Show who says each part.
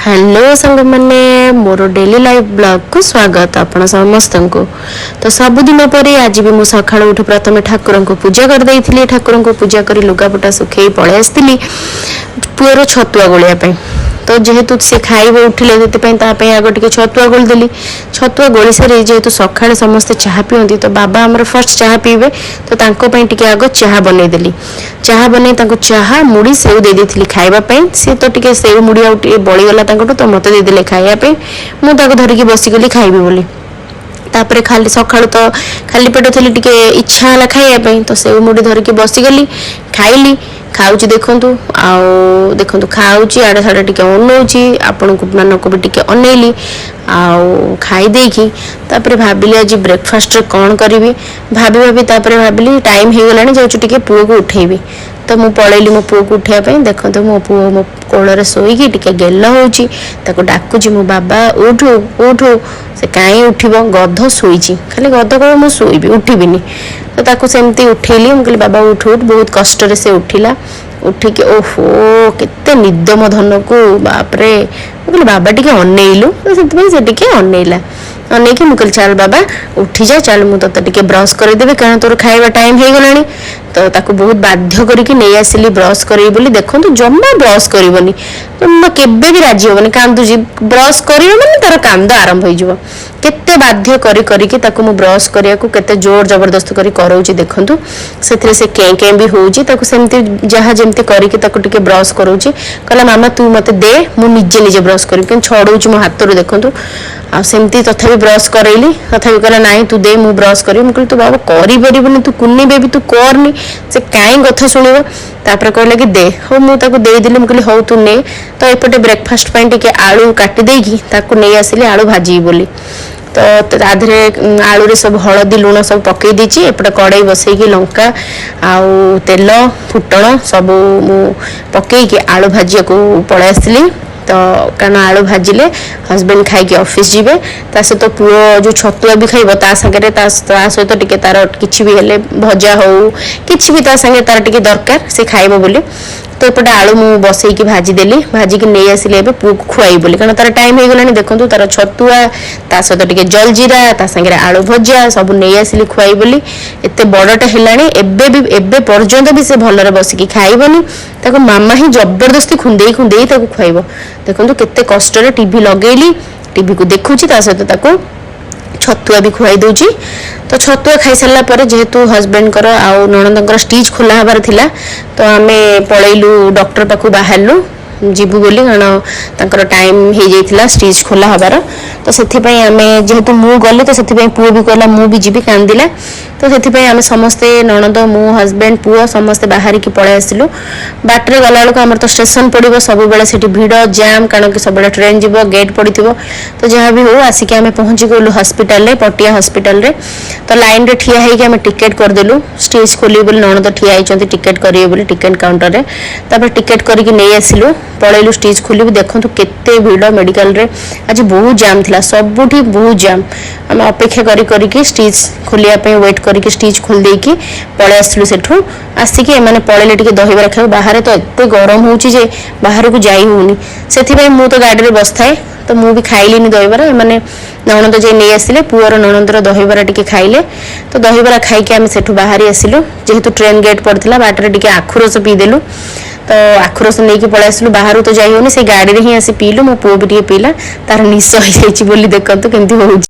Speaker 1: Hello संग मैंने मोर daily life blog को स्वागत आपण समस्त को। तो सबुदिन पर आज भी मुझे सका उठ प्रथम ठाकुर को पूजा कर देइथिली। ठाकुर को पूजा कर लुगापटा सुखे पड़े आसती पुअर छतुआ गोलिया। तो जेहेतु से खाइब उठिले आग टे छतुआ गोली देली। छतुआ गोली सारी जेहेतु सका समस्ते चाह पीती तो बाबा आमर फर्स्ट चाह पीबे तो टे आग चाह बनईदेली। चाह बन चाह मुड़ी सेव दे दी खावाई। सी तो टे सेव मुड़ी आगे बड़ीगला तो मत देदेले खावाई। मुझे धरिकी बसीगली खाइबी बोली। तापर खाली सका तो खाली पेट थी टे इच्छा है खावाई तो सेव मुड़ी धरिकी बसीगली खाइली। खाऊँ देखु देखु खाऊँ आड़े साड़े टे अनौची आपण मानक भी टे अनैली खाईदेकी भाविली आज ब्रेकफास्ट कौन करी भाभी भाभी भाविली टाइम हो गला जाऊँ पुओ को उठेबी। तो मुझे पलैली मो पुओ को उठाई। देखो मो पुओ मो कोल शोईकी टे गेल होची डाकुची मो बाबा उठू उठू से कहीं उठब गध शोची खाली गध कह मुझे शोबी उठबिनी। तो ताकू सेमती उठेली मुझे बाबा उठ उठ बहुत कष्ट से उठिला। उठिकी ओहो केते निद मो धन को बापरे मुझे बाबा टे अनैलु तो से अनैला अनैकी मुझे चल बाबा उठी जा चल मुझे टे ब्रश करदेवी कारण तोर खाଇବା टाइम हो गलानी। तो ताकू बहुत बाध्य करके नहीं आसिली ब्रश करी बोली। देखो जमा ब्रश करनी जमा केबे भी राजी हेनी कांदुची ब्रश कर तार कांद आरंभ हो केते बाध्य करके ताकू मु ब्रश करिया को केते जोर जबरदस्त करी करौची। देखंतु सेथरे से कें कें भी होउची ताकू सेमती जहा जेमती करके ताकू टिके ब्रश करौची। कहला मामा तू मते दे मु निजे निजे ब्रश करी केन छड़ौची मो हाथ रो। देखंतु आ सेमती तथापि ब्रश करैली तथापि कहला नाही तू दे मु ब्रश करी। मु कहली तू बाबा करि परिबनी तू कुन्नी बेबी तू करनी से काई कथा सुनिबो। तापर कहला कि दे हो मु ताकू दे दिली। मु कहली हो तू ने तो एपटे ब्रेकफास्ट पई टिके आलू काटी देकी ताकू नै आसिली आलू भाजी बोली। तो ताधरे आलू रे सब हलदी लुण सब पकई दीची। एपटे कड़ाई बसैकी लंका आउ तेल फुटण सब मु पकईकी आलू भाजिया को पळै आसली। तो कारण आलू भाजिले हजबैंड खाई ऑफिस जीवे ता सहित तो पुओ जो छतुआ भी खाइब ता संगे सहित टिके तार किछि भी हेले भजा हो किछि भी ता संगे तार टिके दरकार से खाइब बोली। तो एपटे आलू मु बसैकी भाजी देली भाजी की नहीं आसिले पुओ को खुआई बोली कारण तार टाइम हो गलानी। देखो तार छतुआ ता सहित टिके जल जीरा ता संगे आलू भजा सब नहीं आसिली खुआई बोली। एते बड़टे हेलानी एबे पर्यंत भी से भलरे बसिकी खाइबनी ताको मामा ही जबरदस्ती खुंदेई खुंदेई ताको खुआइब। देखो केते कष्ट रे टीवी लगेली टीवी को देखुची ता सहित ताको छतुआ भी खुआई दूची। तो छतुआ खाई सारा पर जेहेतु हजबैंड कर आउ नणंदर स्टिच खोला हबार थिला तो आमे पळैलु डॉक्टर पाखु बाहरलु जीवु बोली कारण तांकर टाइम हो जाइथिला स्टिच खोला हबार। तो सेथिपई आमे जेहेतु मु गले तो सेथिपई पुओ भी कहला मु भी जीवी कांदिला। तो सेथिपई आमे समस्ते नणंद मु हजबैंड पुओ समस्ते बाहर की पळे आसिलु। बाटरे गला बेलको आमर तो स्टेशन पड़िबो सब बेले सेठी भीड़ जाम कारण कि सब बेले ट्रेन जीवो गेट पड़िथिबो। तो जहाँ भी हो आसिक आमे पहुंची गलु हॉस्पिटल रे पटिया हॉस्पिटल रे। तो लाइन रे ठिया हेकि आमे टिकट कर देलु स्टेज खोली बोली नणंद ठिया आइचंती टिकट करिए बोली टिकट काउंटर रे। तापर टिकट करके नहीं आसिलु पळैलु स्टेज खोली देखंतु केते भीड़ मेडिकल रे आज बहुत जाम थिला सबुठी बहुत जाम। आम अपेक्षा करी स्टेज खोलिया पे वेट करके स्टेज खोल देकी पळे आसिलु सेठु आसिकी एमाने पळैले टिके दहीबरा खाउ बाहर तो एते गरम होउची जे बाहर को जाई होउनी। सेथिबे मु तो गाड़ी रे बसथाए तो मु भी खाइलिनी दहीबरा एमाने नणंद जे नै आसिले पुअर नणंदर दहीबरा टिके खाइले। तो दहीबरा खाई के आमे सेठु बाहरी आसिलु जेहेतु ट्रेन गेट पड़थिला बाटरे टिके आखुरस पी देलु। तो आखुरस नहीं कि पळै आसिलु बाहर तो जाई होनी से गाड़ी रे ही आसी पीलु मो पुओ भी टिके पीला तार निश हो जाइछि बोली देखंतु केमती होउछि।